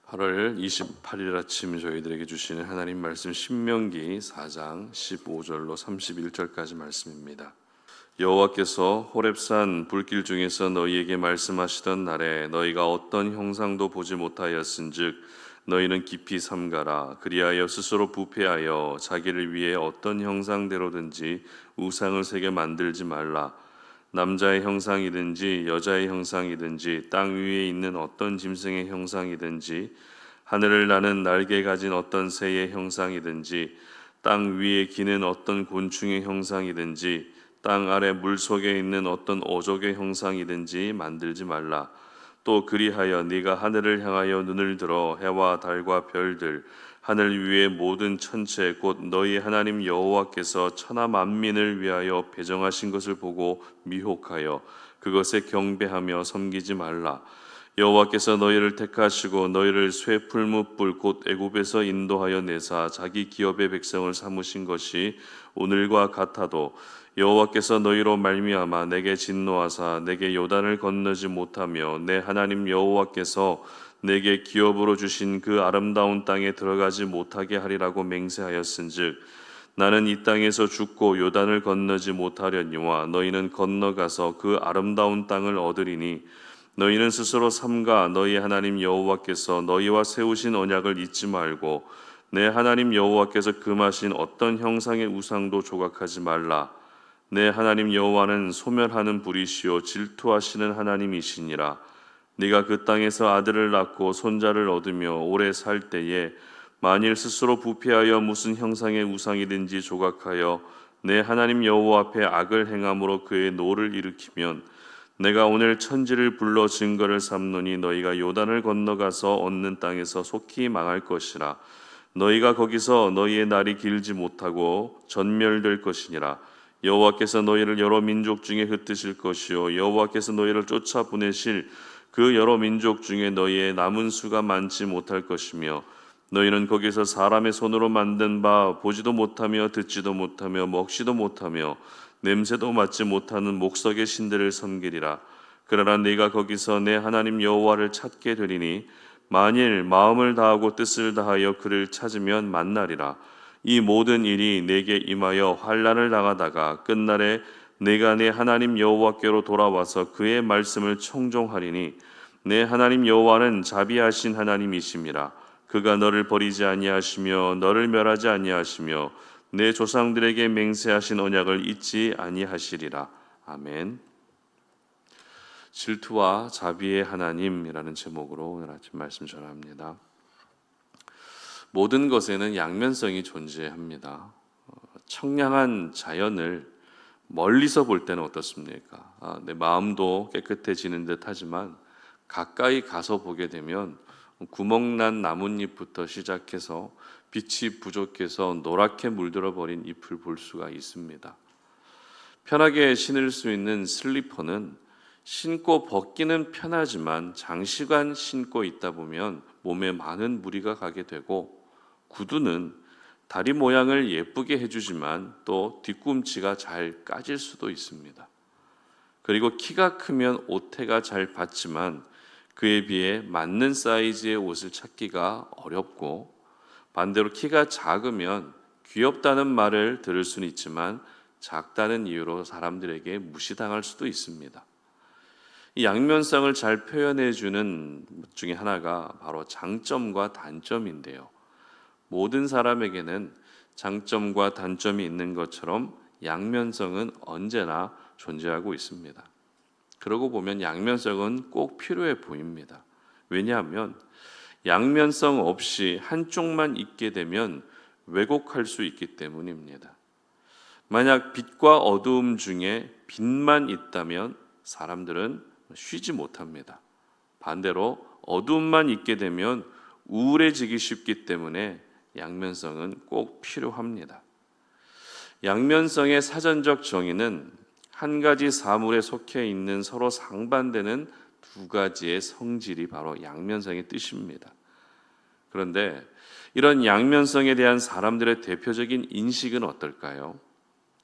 8월 28일 아침 저희들에게 주시는 하나님 말씀 신명기 4장 15절로 31절까지 말씀입니다. 여호와께서 호렙산 불길 중에서 너희에게 말씀하시던 날에 너희가 어떤 형상도 보지 못하였은즉 너희는 깊이 삼가라. 그리하여 스스로 부패하여 자기를 위해 어떤 형상대로든지 우상을 새겨 만들지 말라. 남자의 형상이든지 여자의 형상이든지 땅 위에 있는 어떤 짐승의 형상이든지 하늘을 나는 날개 가진 어떤 새의 형상이든지 땅 위에 기는 어떤 곤충의 형상이든지 땅 아래 물속에 있는 어떤 어족의 형상이든지 만들지 말라. 또 그리하여 네가 하늘을 향하여 눈을 들어 해와 달과 별들 하늘 위의 모든 천체 곧 너희 하나님 여호와께서 천하 만민을 위하여 배정하신 것을 보고 미혹하여 그것에 경배하며 섬기지 말라. 여호와께서 너희를 택하시고 너희를 쇠풀무불 곧 애굽에서 인도하여 내사 자기 기업의 백성을 삼으신 것이 오늘과 같아도 여호와께서 너희로 말미암아 내게 진노하사 내게 요단을 건너지 못하며 내 하나님 여호와께서 내게 기업으로 주신 그 아름다운 땅에 들어가지 못하게 하리라고 맹세하였은즉 나는 이 땅에서 죽고 요단을 건너지 못하려니와 너희는 건너가서 그 아름다운 땅을 얻으리니 너희는 스스로 삼가 너희 하나님 여호와께서 너희와 세우신 언약을 잊지 말고 내 하나님 여호와께서 금하신 어떤 형상의 우상도 조각하지 말라. 내 하나님 여호와는 소멸하는 불이시요 질투하시는 하나님이시니라. 네가 그 땅에서 아들을 낳고 손자를 얻으며 오래 살 때에 만일 스스로 부패하여 무슨 형상의 우상이든지 조각하여 내 하나님 여호와 앞에 악을 행함으로 그의 노를 일으키면 내가 오늘 천지를 불러 증거를 삼노니 너희가 요단을 건너가서 얻는 땅에서 속히 망할 것이라. 너희가 거기서 너희의 날이 길지 못하고 전멸될 것이니라. 여호와께서 너희를 여러 민족 중에 흩으실 것이요 여호와께서 너희를 쫓아 보내실 그 여러 민족 중에 너희의 남은 수가 많지 못할 것이며 너희는 거기서 사람의 손으로 만든 바 보지도 못하며 듣지도 못하며 먹지도 못하며 냄새도 맡지 못하는 목석의 신들을 섬기리라. 그러나 네가 거기서 내 하나님 여호와를 찾게 되리니 만일 마음을 다하고 뜻을 다하여 그를 찾으면 만나리라. 이 모든 일이 내게 임하여 환난을 당하다가 끝날에 내가 내 하나님 여호와께로 돌아와서 그의 말씀을 청종하리니 내 하나님 여호와는 자비하신 하나님이심이라. 그가 너를 버리지 아니하시며 너를 멸하지 아니하시며 내 조상들에게 맹세하신 언약을 잊지 아니하시리라. 아멘. 질투와 자비의 하나님이라는 제목으로 오늘 아침 말씀 전합니다. 모든 것에는 양면성이 존재합니다. 청량한 자연을 멀리서 볼 때는 어떻습니까? 내 마음도 깨끗해지는 듯 하지만 가까이 가서 보게 되면 구멍난 나뭇잎부터 시작해서 빛이 부족해서 노랗게 물들어 버린 잎을 볼 수가 있습니다. 편하게 신을 수 있는 슬리퍼는 신고 벗기는 편하지만 장시간 신고 있다 보면 몸에 많은 무리가 가게 되고, 구두는 다리 모양을 예쁘게 해주지만 또 뒤꿈치가 잘 까질 수도 있습니다. 그리고 키가 크면 옷태가 잘 받지만 그에 비해 맞는 사이즈의 옷을 찾기가 어렵고, 반대로 키가 작으면 귀엽다는 말을 들을 수는 있지만 작다는 이유로 사람들에게 무시당할 수도 있습니다. 이 양면성을 잘 표현해 주는 것 중에 하나가 바로 장점과 단점인데요. 모든 사람에게는 장점과 단점이 있는 것처럼 양면성은 언제나 존재하고 있습니다. 그러고 보면 양면성은 꼭 필요해 보입니다. 왜냐하면 양면성 없이 한쪽만 있게 되면 왜곡할 수 있기 때문입니다. 만약 빛과 어두움 중에 빛만 있다면 사람들은 쉬지 못합니다. 반대로 어두움만 있게 되면 우울해지기 쉽기 때문에 양면성은 꼭 필요합니다. 양면성의 사전적 정의는 한 가지 사물에 속해 있는 서로 상반되는 두 가지의 성질이 바로 양면성의 뜻입니다. 그런데 이런 양면성에 대한 사람들의 대표적인 인식은 어떨까요?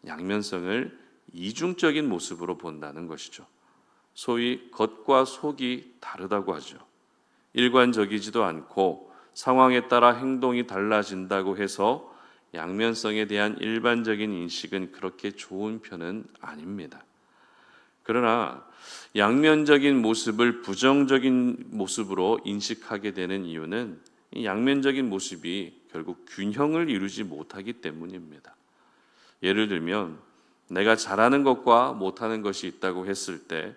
양면성을 이중적인 모습으로 본다는 것이죠. 소위 겉과 속이 다르다고 하죠. 일관적이지도 않고 상황에 따라 행동이 달라진다고 해서 양면성에 대한 일반적인 인식은 그렇게 좋은 편은 아닙니다. 그러나 양면적인 모습을 부정적인 모습으로 인식하게 되는 이유는 이 양면적인 모습이 결국 균형을 이루지 못하기 때문입니다. 예를 들면 내가 잘하는 것과 못하는 것이 있다고 했을 때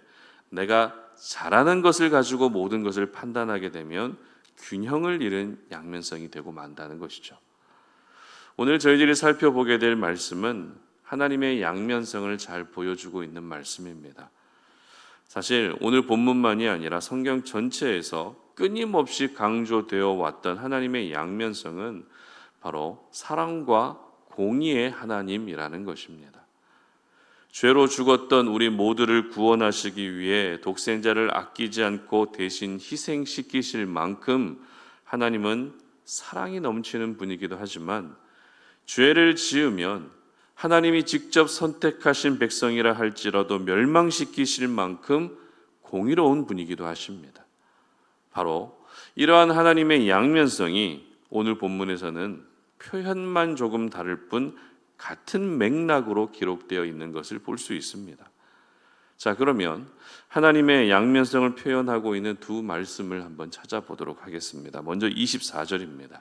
내가 잘하는 것을 가지고 모든 것을 판단하게 되면 균형을 잃은 양면성이 되고 만다는 것이죠. 오늘 저희들이 살펴보게 될 말씀은 하나님의 양면성을 잘 보여주고 있는 말씀입니다. 사실 오늘 본문만이 아니라 성경 전체에서 끊임없이 강조되어 왔던 하나님의 양면성은 바로 사랑과 공의의 하나님이라는 것입니다. 죄로 죽었던 우리 모두를 구원하시기 위해 독생자를 아끼지 않고 대신 희생시키실 만큼 하나님은 사랑이 넘치는 분이기도 하지만 죄를 지으면 하나님이 직접 선택하신 백성이라 할지라도 멸망시키실 만큼 공의로운 분이기도 하십니다. 바로 이러한 하나님의 양면성이 오늘 본문에서는 표현만 조금 다를 뿐 같은 맥락으로 기록되어 있는 것을 볼 수 있습니다. 자, 그러면 하나님의 양면성을 표현하고 있는 두 말씀을 한번 찾아보도록 하겠습니다. 먼저 24절입니다.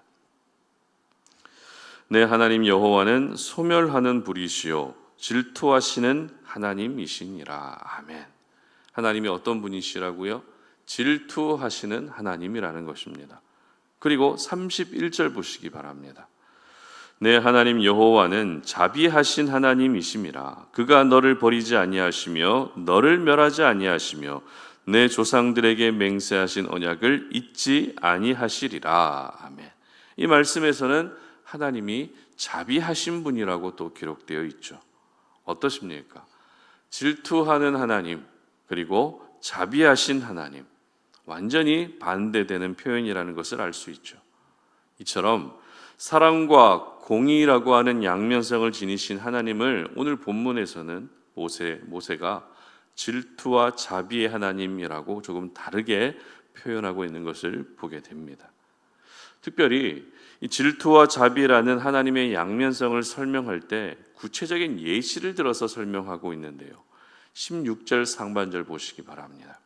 내 하나님 여호와는 소멸하는 분이시요 질투하시는 하나님이시니라. 아멘. 하나님이 어떤 분이시라고요? 질투하시는 하나님이라는 것입니다. 그리고 31절 보시기 바랍니다. 내 하나님 여호와는 자비하신 하나님이심이라. 그가 너를 버리지 아니하시며 너를 멸하지 아니하시며 내 조상들에게 맹세하신 언약을 잊지 아니하시리라. 아멘. 이 말씀에서는 하나님이 자비하신 분이라고 또 기록되어 있죠. 어떠십니까? 질투하는 하나님, 그리고 자비하신 하나님, 완전히 반대되는 표현이라는 것을 알 수 있죠. 이처럼 사랑과 공의라고 하는 양면성을 지니신 하나님을 오늘 본문에서는 모세가 질투와 자비의 하나님이라고 조금 다르게 표현하고 있는 것을 보게 됩니다. 특별히 이 질투와 자비라는 하나님의 양면성을 설명할 때 구체적인 예시를 들어서 설명하고 있는데요. 16절 상반절 보시기 바랍니다.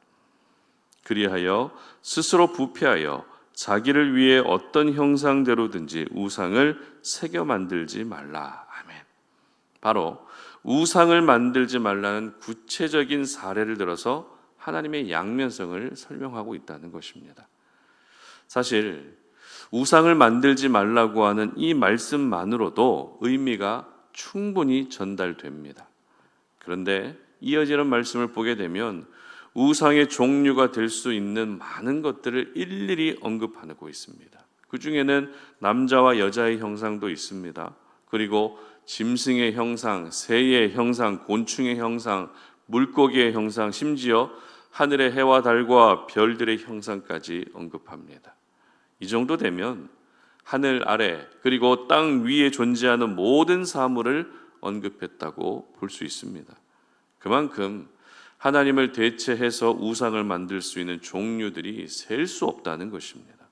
그리하여 스스로 부패하여 자기를 위해 어떤 형상대로든지 우상을 새겨 만들지 말라. 아멘. 바로 우상을 만들지 말라는 구체적인 사례를 들어서 하나님의 양면성을 설명하고 있다는 것입니다. 사실 우상을 만들지 말라고 하는 이 말씀만으로도 의미가 충분히 전달됩니다. 그런데 이어지는 말씀을 보게 되면 우상의 종류가 될 수 있는 많은 것들을 일일이 언급하고 있습니다. 그 중에는 남자와 여자의 형상도 있습니다. 그리고 짐승의 형상, 새의 형상, 곤충의 형상, 물고기의 형상, 심지어 하늘의 해와 달과 별들의 형상까지 언급합니다. 이 정도 되면 하늘 아래 그리고 땅 위에 존재하는 모든 사물을 언급했다고 볼 수 있습니다. 그만큼 하나님을 대체해서 우상을 만들 수 있는 종류들이 셀 수 없다는 것입니다.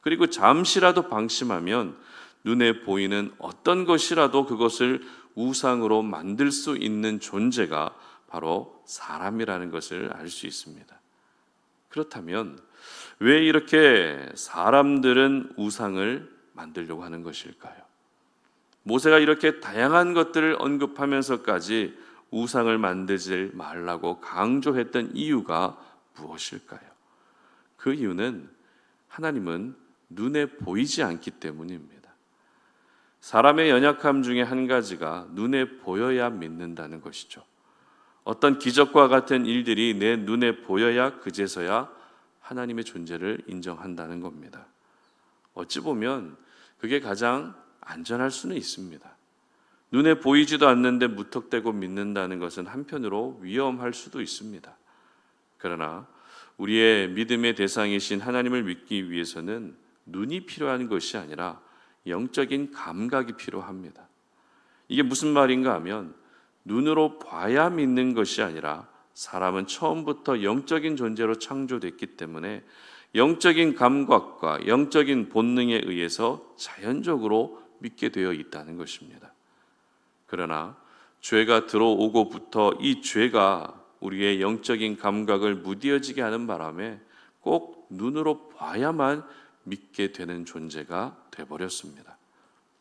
그리고 잠시라도 방심하면 눈에 보이는 어떤 것이라도 그것을 우상으로 만들 수 있는 존재가 바로 사람이라는 것을 알 수 있습니다. 그렇다면 왜 이렇게 사람들은 우상을 만들려고 하는 것일까요? 모세가 이렇게 다양한 것들을 언급하면서까지 우상을 만들지 말라고 강조했던 이유가 무엇일까요? 그 이유는 하나님은 눈에 보이지 않기 때문입니다. 사람의 연약함 중에 한 가지가 눈에 보여야 믿는다는 것이죠. 어떤 기적과 같은 일들이 내 눈에 보여야 그제서야 하나님의 존재를 인정한다는 겁니다. 어찌 보면 그게 가장 안전할 수는 있습니다. 눈에 보이지도 않는데 무턱대고 믿는다는 것은 한편으로 위험할 수도 있습니다. 그러나 우리의 믿음의 대상이신 하나님을 믿기 위해서는 눈이 필요한 것이 아니라 영적인 감각이 필요합니다. 이게 무슨 말인가 하면 눈으로 봐야 믿는 것이 아니라 사람은 처음부터 영적인 존재로 창조됐기 때문에 영적인 감각과 영적인 본능에 의해서 자연적으로 믿게 되어 있다는 것입니다. 그러나 죄가 들어오고부터 이 죄가 우리의 영적인 감각을 무뎌지게 하는 바람에 꼭 눈으로 봐야만 믿게 되는 존재가 되어버렸습니다.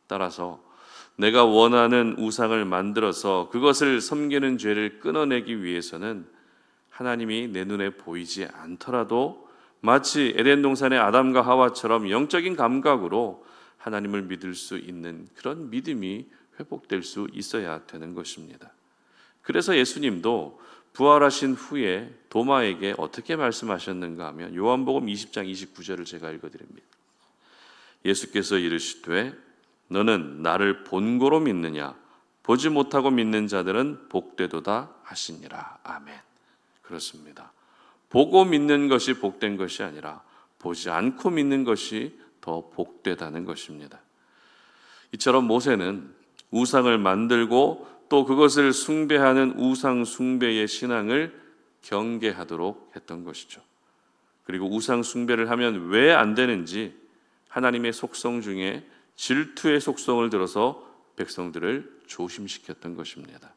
따라서 내가 원하는 우상을 만들어서 그것을 섬기는 죄를 끊어내기 위해서는 하나님이 내 눈에 보이지 않더라도 마치 에덴 동산의 아담과 하와처럼 영적인 감각으로 하나님을 믿을 수 있는 그런 믿음이 회복될 수 있어야 되는 것입니다. 그래서 예수님도 부활하신 후에 도마에게 어떻게 말씀하셨는가 하면 요한복음 20장 29절을 제가 읽어드립니다. 예수께서 이르시되 너는 나를 본고로 믿느냐? 보지 못하고 믿는 자들은 복되도다 하시니라. 아멘. 그렇습니다. 보고 믿는 것이 복된 것이 아니라 보지 않고 믿는 것이 더 복되다는 것입니다. 이처럼 모세는 우상을 만들고 또 그것을 숭배하는 우상 숭배의 신앙을 경계하도록 했던 것이죠. 그리고 우상 숭배를 하면 왜 안 되는지 하나님의 속성 중에 질투의 속성을 들어서 백성들을 조심시켰던 것입니다.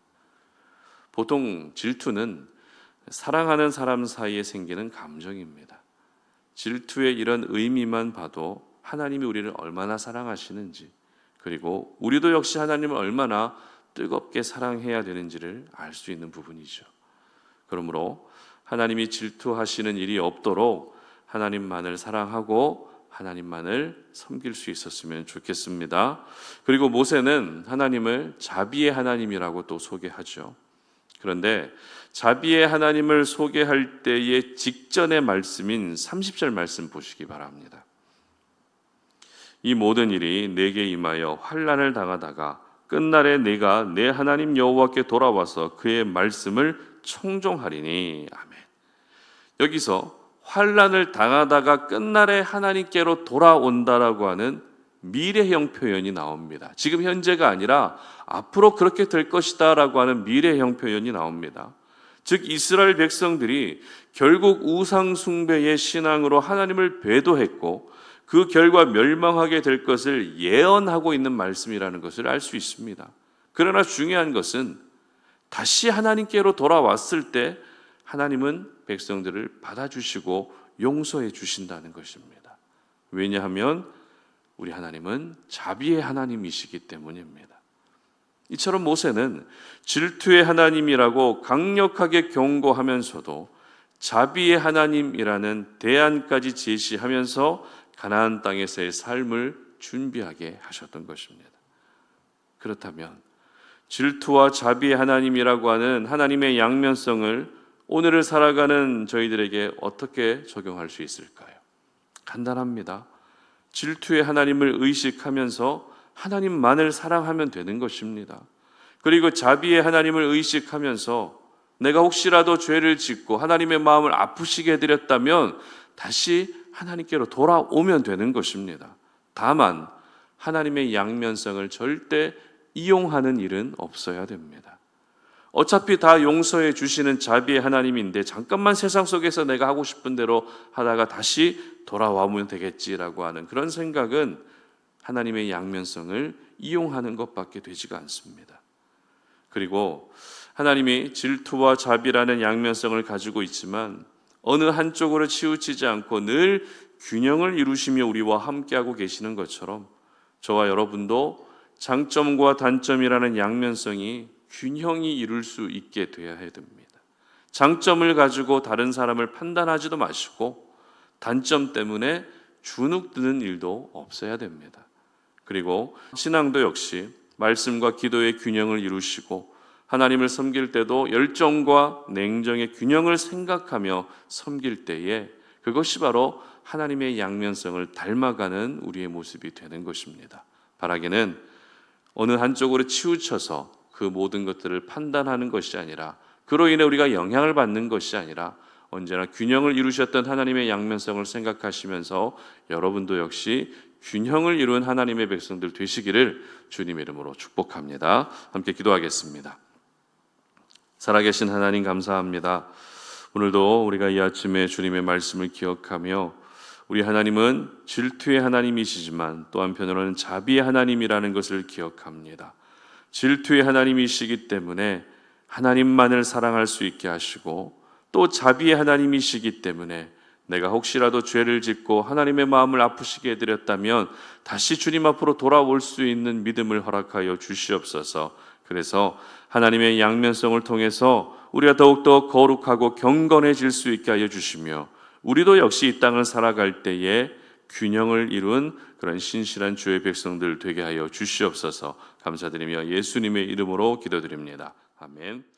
보통 질투는 사랑하는 사람 사이에 생기는 감정입니다. 질투의 이런 의미만 봐도 하나님이 우리를 얼마나 사랑하시는지, 그리고 우리도 역시 하나님을 얼마나 뜨겁게 사랑해야 되는지를 알 수 있는 부분이죠. 그러므로 하나님이 질투하시는 일이 없도록 하나님만을 사랑하고 하나님만을 섬길 수 있었으면 좋겠습니다. 그리고 모세는 하나님을 자비의 하나님이라고 또 소개하죠. 그런데 자비의 하나님을 소개할 때의 직전의 말씀인 30절 말씀 보시기 바랍니다. 이 모든 일이 내게 임하여 환난을 당하다가 끝날에 내가 내 하나님 여호와께 돌아와서 그의 말씀을 청종하리니. 아멘. 여기서 환난을 당하다가 끝날에 하나님께로 돌아온다라고 하는 미래형 표현이 나옵니다. 지금 현재가 아니라 앞으로 그렇게 될 것이다 라고 하는 미래형 표현이 나옵니다. 즉 이스라엘 백성들이 결국 우상 숭배의 신앙으로 하나님을 배도했고 그 결과 멸망하게 될 것을 예언하고 있는 말씀이라는 것을 알 수 있습니다. 그러나 중요한 것은 다시 하나님께로 돌아왔을 때 하나님은 백성들을 받아주시고 용서해 주신다는 것입니다. 왜냐하면 우리 하나님은 자비의 하나님이시기 때문입니다. 이처럼 모세는 질투의 하나님이라고 강력하게 경고하면서도 자비의 하나님이라는 대안까지 제시하면서 가나안 땅에서의 삶을 준비하게 하셨던 것입니다. 그렇다면 질투와 자비의 하나님이라고 하는 하나님의 양면성을 오늘을 살아가는 저희들에게 어떻게 적용할 수 있을까요? 간단합니다. 질투의 하나님을 의식하면서 하나님만을 사랑하면 되는 것입니다. 그리고 자비의 하나님을 의식하면서 내가 혹시라도 죄를 짓고 하나님의 마음을 아프시게 해드렸다면 다시 하나님께로 돌아오면 되는 것입니다. 다만 하나님의 양면성을 절대 이용하는 일은 없어야 됩니다. 어차피 다 용서해 주시는 자비의 하나님인데 잠깐만 세상 속에서 내가 하고 싶은 대로 하다가 다시 돌아와면 되겠지라고 하는 그런 생각은 하나님의 양면성을 이용하는 것밖에 되지가 않습니다. 그리고 하나님이 질투와 자비라는 양면성을 가지고 있지만 어느 한쪽으로 치우치지 않고 늘 균형을 이루시며 우리와 함께하고 계시는 것처럼 저와 여러분도 장점과 단점이라는 양면성이 균형이 이룰 수 있게 되어야 됩니다. 장점을 가지고 다른 사람을 판단하지도 마시고 단점 때문에 주눅드는 일도 없어야 됩니다. 그리고 신앙도 역시 말씀과 기도의 균형을 이루시고 하나님을 섬길 때도 열정과 냉정의 균형을 생각하며 섬길 때에 그것이 바로 하나님의 양면성을 닮아가는 우리의 모습이 되는 것입니다. 바라기는 어느 한쪽으로 치우쳐서 그 모든 것들을 판단하는 것이 아니라 그로 인해 우리가 영향을 받는 것이 아니라 언제나 균형을 이루셨던 하나님의 양면성을 생각하시면서 여러분도 역시 균형을 이룬 하나님의 백성들 되시기를 주님의 이름으로 축복합니다. 함께 기도하겠습니다. 살아계신 하나님 감사합니다. 오늘도 우리가 이 아침에 주님의 말씀을 기억하며 우리 하나님은 질투의 하나님이시지만 또 한편으로는 자비의 하나님이라는 것을 기억합니다. 질투의 하나님이시기 때문에 하나님만을 사랑할 수 있게 하시고, 또 자비의 하나님이시기 때문에 내가 혹시라도 죄를 짓고 하나님의 마음을 아프시게 해드렸다면 다시 주님 앞으로 돌아올 수 있는 믿음을 허락하여 주시옵소서. 그래서 하나님의 양면성을 통해서 우리가 더욱더 거룩하고 경건해질 수 있게 하여 주시며, 우리도 역시 이 땅을 살아갈 때에 균형을 이룬 그런 신실한 주의 백성들 되게 하여 주시옵소서. 감사드리며 예수님의 이름으로 기도드립니다. 아멘.